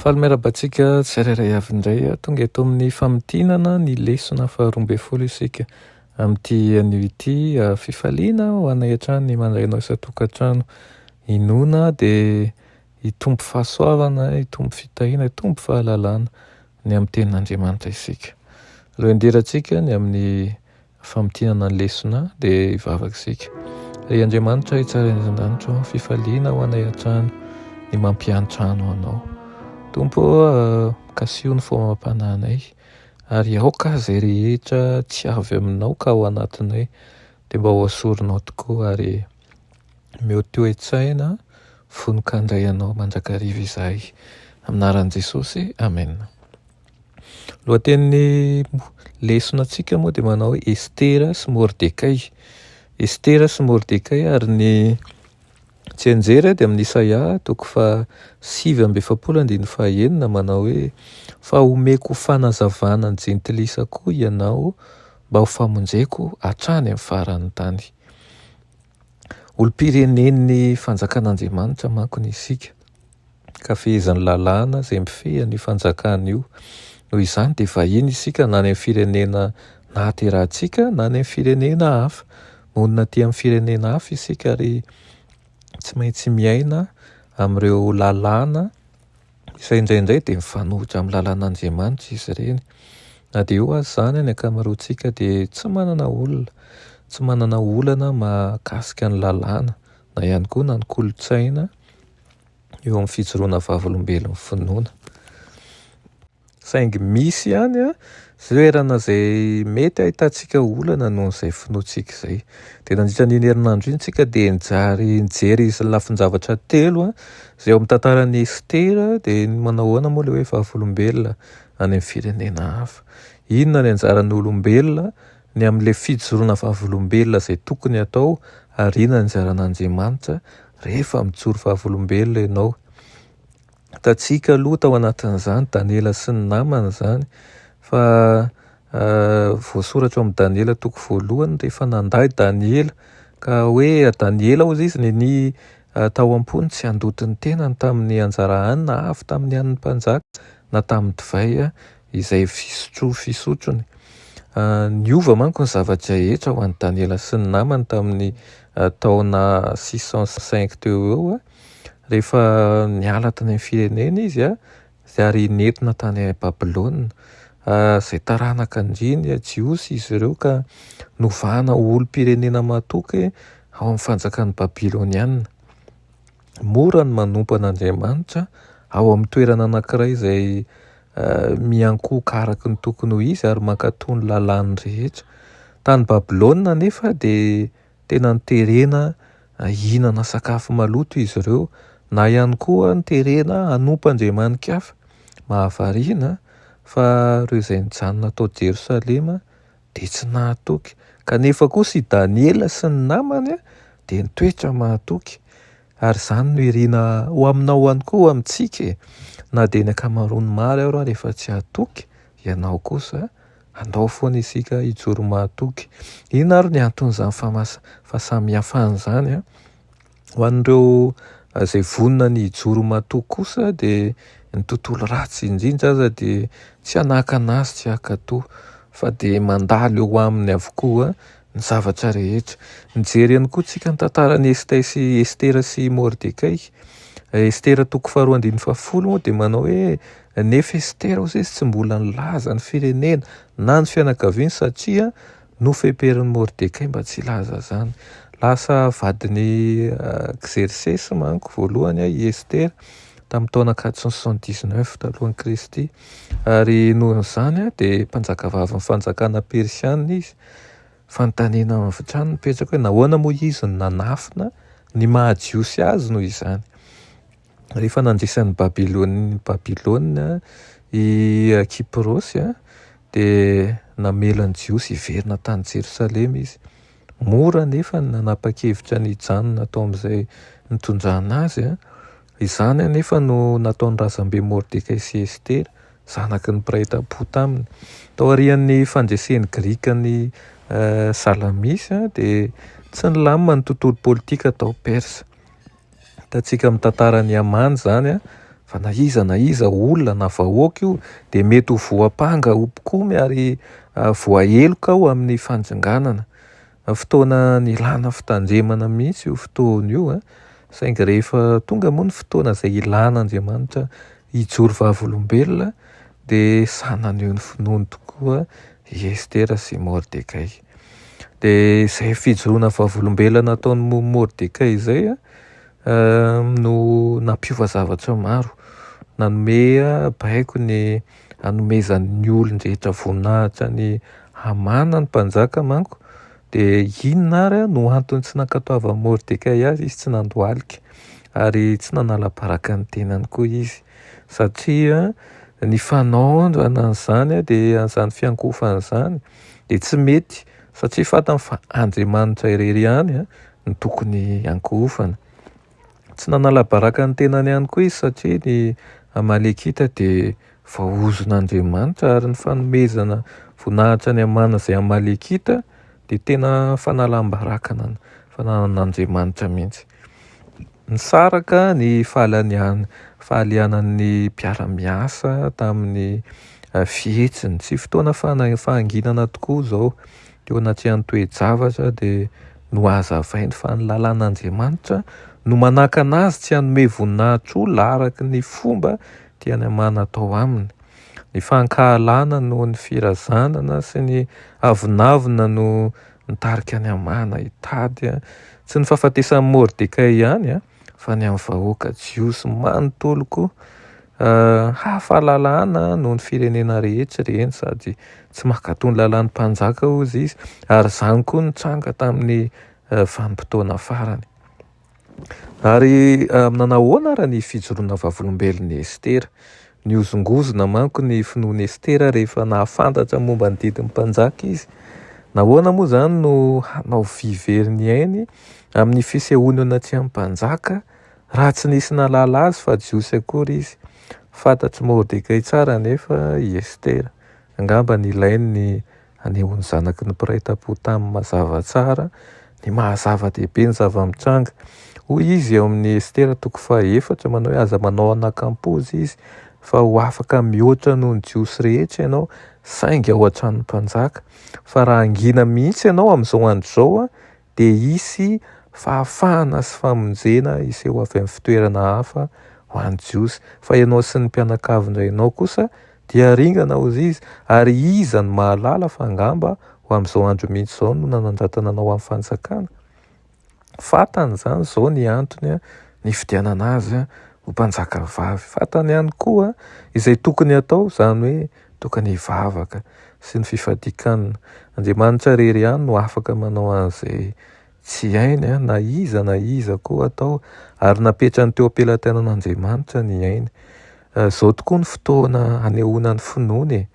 Faly-miarabantsika tsirairay avy indray tonga eto amin'ny famitinana ny lesona faharoa-ambin'ny-folo isika amin'ity anio ity fifaliana ho anay hatrany ny mandrainao isa-tokantrano, inona dia hitombo fahasoavana, hitombo fitahiana, hitombo fahalalana ny amin'ny tenin'Andriamanitra isika. Aloha indrindrantsika ny amin'ny famitinana ny lesona dia hivavaka isika. Ry Andriamanitra hitsaraina an-danitra fifaliana ho anay hatrany ny mampiantrano anao. Tompo kasiho ny fomam-panahinay ary aoka izay rehetra tsy avy aminao ka ao anatinay dia mba ho asorinao tokoa ary meo toe-tsaina vonon-kandray anao mandrakariva izahay. Amin'ny anaran'i Jesosy, amen. Lohatenin'ny lesonantsika moa dia manao hoe Estera sy Mordekay. Estera sy Mordekay ary ny tsy anjera dia amin'ny Isaia toko 7:115 manao hoe fa omeko fanazavana ny jentilisako ianao mba ho famonjeko hatrany amin'ny faran'ny tany. Olom-pirenen'ny fanjakan'Andriamanitra manko ny isika ka fehezan'ny lalàna izay mifehy an'io fanjakana io. Noho izany dia vahiny isika na any amin'ny firenena nahaterahantsika na any amin'ny firenena hafa. Monina aty amin'ny firenena hafa isika ary tsy maintsy miaina amin'ireo lalàna izay indraindray dia mifanohitra amin'ny lalàn'Andriamanitra izy ireny. Na dia eo azy izany ny ankamaroantsika dia tsy manana olana mahakasika ny lalàna na ihany koa na ny kolontsaina eo amin'ny fijoroana vavolombelon'ny finoana. Saingy misy ihany toerana izay mety ahitantsika olana noho izay finoantsika izay. Dia nandritra n'iny herinandro iny tsika dia nijery izy lafin-javatra telo izay ao amin'ny tantaran'ny Estera dia manao ahoana moa ilay hoe vavolombelona any amin'ny firenena hafa. Inona ny anjaran'ny olombelona ny amin'ilay fijoroana vavolombelona izay tokony atao ary inona ny anjaran'Andriamanitra rehefa mijoro vavolombelona ianao. Hitantsika aloha tao anatin'izany Daniela sy ny namany izany fa voasoratra amin'ny Daniela toko 1 rehefa nanday Daniela ka hoe Daniela hozy izy ny tao am-pony tsy handoto ny tenany tamin'ny anjara hanina avy tamin'ny hanin'ny mpanjaka na tamin'ny divay izay fisotrony. Niova manko ny zavatra rehetra ho an'i Daniela sy ny namany tamin'ny taona 605 teo eo rehefa niala tany amin'ny firenena izy ary nentina tany Babilôna. Izay taranaka indriny jiosy izy ireo ka novana olom-pirenena mahatoky ao amin'ny fanjakan'ny Babilôniana. Mora ny manompo an'Andriamanitra ao amin'ny toerana anankiray izay miankohoka araka ny tokony ho izy ary mankatoa ny lalàny rehetra. Tany Babilôna nefa dia tena niterena hihinana sakafo maloto izy ireo na ihany koa niterena hanompo andriamanin-kafa. Mahavariana fa ireo izay nijanona tao Jerosalema dia tsy nahatoky. Kanefa kosa i Daniela sy ny namany dia nitoetra mahatoky. Ary izany no irina ho aminao ihany koa amintsika. Na dia ny ankamaroany maro aho rehefa tsy hatoky, ianao kosa andao foana isika hijoro mahatoky. Inona ary ny anton'izany fahasamihafan'izany ho an'ireo izay vonona ny hijoro mahatoky kosa dia ny tontolo ratsy indrindra aza dia tsy hanahaka anazy tsy hankatoa fa dia mandalo eo aminy avokoa ny zavatra rehetra. Nijery ihany koa tsika ny tantaran'ny Estera sy Mordekay. Estera toko 2:10 moa dia manao hoe nefa Estera hozy izy tsy mbola nilaza ny firenena na ny fianakaviany satria nofeperan'ny Mordekay mba tsy laza izany. Lasa vadiny Xerxes manko voalohany i Estera tamin'ny taona 479 talohan'i Kristy ary noho izany dia mpanjakavavy ny fanjakana Persiana izy. Fanontaniana hatrany mipetraka hoe nahoana moa izy ny nanafina ny mahajiosy azy noho izany. Rehefa nandrisan'ny Babilôna i Kiprosy dia namelany jiosy hiverina tany Jerosalema izy. Mora nefa nanapa-kevitra ny hijanona atao amin'izay nitondrana azy. Izany nefa no nataon'ny razambe Mordekay sy Estera zanaky ny mpiray tam-po taminy. Tao aorian'ny fandresen'ny Grikany Salamisy dia tsy nilamina ny tontolo politika tao Persa. Hitantsika amin'ny tantaran'ny Amana izany fa na iza olona na vahoaka io de mety ho voapanga ompokomy ary voaheloka ao amin'ny fanjonganana. Fotoana nilana fitandremana mihitsy io fotoana io saingy rehefa tonga moa ny fotoana zay ilan'Andriamanitra hijoro vavolombelona de sanan'io ny finoany tokoa i Estera sy Mordekay. De zay fijoroana vavolombelona nataon'ny Mordekay zay no nampiova zavatra maro, nanome baiko ny hanomezan'ny olon-drehetra voninahitra ny Hamana ny mpanjaka manko. De inona ary no antony tsy nankatoava Mordekay azy, izy tsy nandohalika ary tsy nanala-baraka ny tenany koa izy, satria ny fanaondrana an'izany de an'izany fiankofana izany de tsy mety, satria fatany fa Andriamanitra irery ihany ny tokony ankofana. Tsy nanala-baraka ny tenany ihany koa izy satria ny Amalekita de vaozon'Andriamanitra ary ny fanomezana voninahitra ny Hamana zay Amalekita de tena fanalam-barakana fananan'Andriamanitra mihitsy. Nisaraka ny fahalianan'ny mpiara-miasa tamin'ny fihetsiny, tsy fotoana fahanginana tokoa zao, teo anatrehany toe-javatra de no hazavainy fa ny lalàn'Andriamanitra no manakana azy tsy hanome voninahitra olona araky ny fomba tiany Hamana atao aminy. Ny fankahalana no ny firazanana sy ny avinavina no nitarika ny Hamana hitady tsy ny fahafatesan'ny Mordekay ihany fa ny amin'ny vahoaka jiosy manontolo koa. Hafalalana no ny firenena rehetra reny sady tsy mahakatony lalàn'ny mpanjaka ozy izy ary zany koa nitranga tamin'ny vanim-potoana farany. Ary nanahoana raha ny fijoroana vavolombelon'i Estera? Niozongozona manko ny finoan'i Estera rehefa nahafantatra momba ny didin'ny mpanjaka izy. Nahoana moa zany no hanao viveriny ainy amin'ny fisehoana tsy amin'ny mpanjaka raha tsy nisy nalala azy fa jiosy akory izy. Fantatry Mordekay tsara nefa i Estera, angamba nilainy ny anehoany zanaky ny mpiray tam-po tamin'ny mazava tsara, ny mahazava-dehibe ny zava-mitranga. Hoy izy eo amin'ny Estera 4 manao hoe aza manao anakampozy izy fa ho afaka mihoatra noho ny jiosy rehetra ianao saingy ao an-tranon'ny mpanjaka, fa raha angina mihitsy ianao amin'izao andro zao de hisy fahafahana sy famonjena iseho avy amin'ny fitoerana hafa ho an'ny jiosy, fa ianao sy ny mpianakavindrainao kosa dia ringana hozy izy, ary iza ny mahalala fa angamba ho amin'izao andro mihitsy zao no nanandratana anao amin'ny fanjakana. Fatany zany zao ny antony ny fidianana azy ho mpanjaka vavy. Fatany ihany koa izay tokony atao, zany hoe tokony hivavaka sy ny fifadikanana. Andriamanitra rery ihany no afaka manao an'izay tsy hainy na iza koa atao ary napetrany teo am-pelantanan'Andriamanitra ny ainy. Zao tokoa ny fotoana hanehoana ny finoany,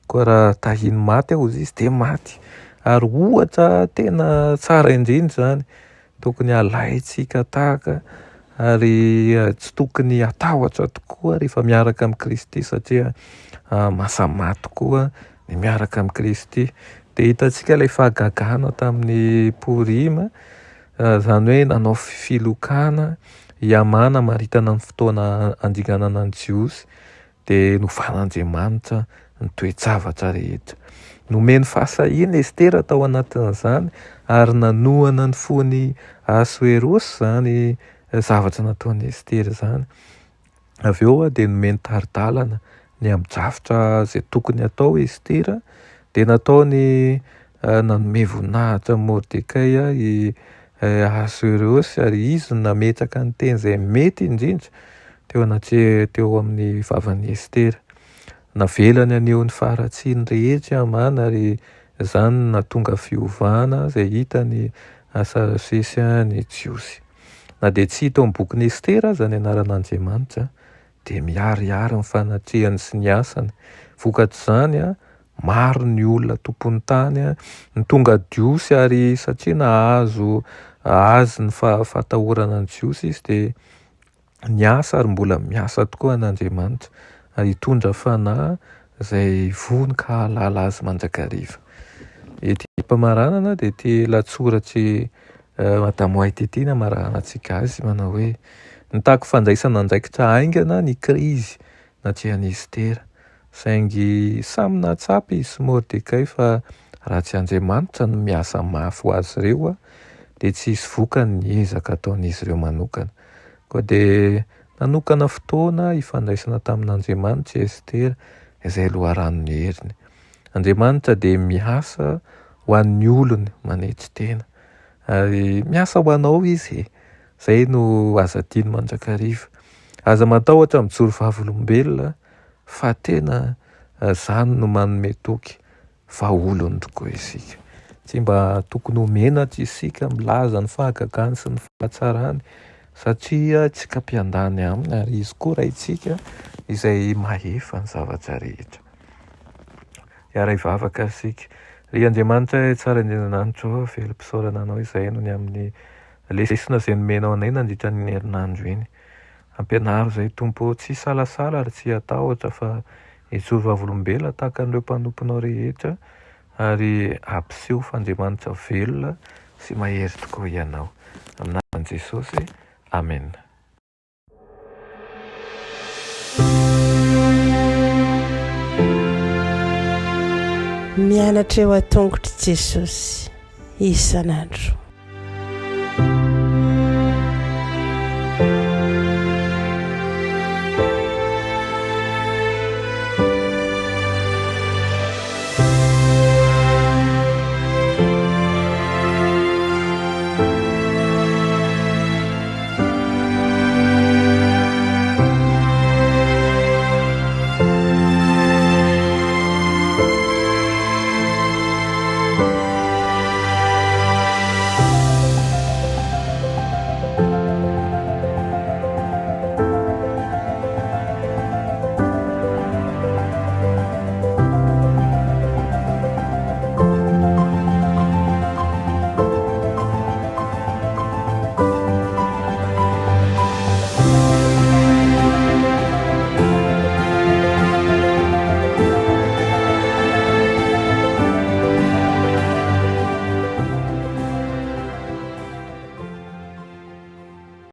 koa raha tahiny maty aho izy de maty, ary ohatra tena tsara indrindra zany tokony alaitsika tahaka ary tsy tokony atahotra tokoa rehefa miaraka amin'ny Kristy satria mahasahy tokoa ny miaraka amin'ny Kristy. De hitantsika ilay fahagagana tamin'ny Porima, zany hoe nanao filokana i Hamana maritana ny fotoana andinganana ny jiosy de novan'Andriamanitra ny toe-javatra rehetra. Nomeny fahasahina Estera tao anatin'izany ary nanohana ny fony Asuerosy zany zavatra nataon'i Estera zany. Avy eo de nomeny taridalana ny am'drafitra zay tokony atao Estera de nataony nanome voninahitra Mordekay i Asuerosy ary izy nametraka ny teny zay mety indrindra teo amin'ny vavan'i Estera. Navelany aneho ny faharatsiany rehetra Hamana ary zany nahatonga fiovana zay hitany Sarasesy ny jiosy. Na de tsy hita amin'ny bokin'i Estera aza ny anaran'Andriamanitra de miharihary ny fanatrehany sy ny asany. Vokatr'izany maro ny olona tompon'ny tany ny tonga diosy ary satria nahazo azy ny fahatahorana ny jiosy izy de niasa ary mbola miasa tokoa an'Andriamanitra hitondra fanahy zay vonika halala azy mandrakariva. Ety Mpamaranana de ty latsoratry Madamo Aitety marahana antsika azy manao hoe nitako fandraisana ndraikitra aingana ny krizy natrehan'izy tera, saingy samy natsapy izy sy Mordekay fa raha tsy Andriamanitra no miasa mafy ho azy ireo dia tsy hisy vokany ny ezaka ataon'izy ireo manokana. Koa dia nanokana fotoana ifandraisana tamin'Andriamanitra Estera izay loharanony heriny. Andriamanitra dia miasa ho an'ny olony manetry tena ary miasa ho anao izy. Zay no aza tiany mandrakariva. Aza matahotra mijoro vavolombelona fa tena zany no manome toky fa olony tokoa isika. Tsy mba tokony homenatra isika milaza ny fahagagany sy ny fahatsarany satria tsika mpiandany aminy ary izy koa raha itsika izay mahefa ny zavatra rehetra. Hiara hivavaka isika. Ry Andriamanitra tsara indrindrananitro velom-pisaorana anao izay no ny amin'ny lesona izay nomenao anay nandritra ny herinandro iny. Ampianaro izay Tompo tsy salasala ary tsy atahotra fa hijoro vavolombelona tahaka an'ireo mpanomponao rehetra ary ampiseho fa Andriamanitra velona sy mahery tokoa ianao. Amin'ny naman'i Jesosy. Amen. Mianatra eo an-tongotra Jesosy isan'andro.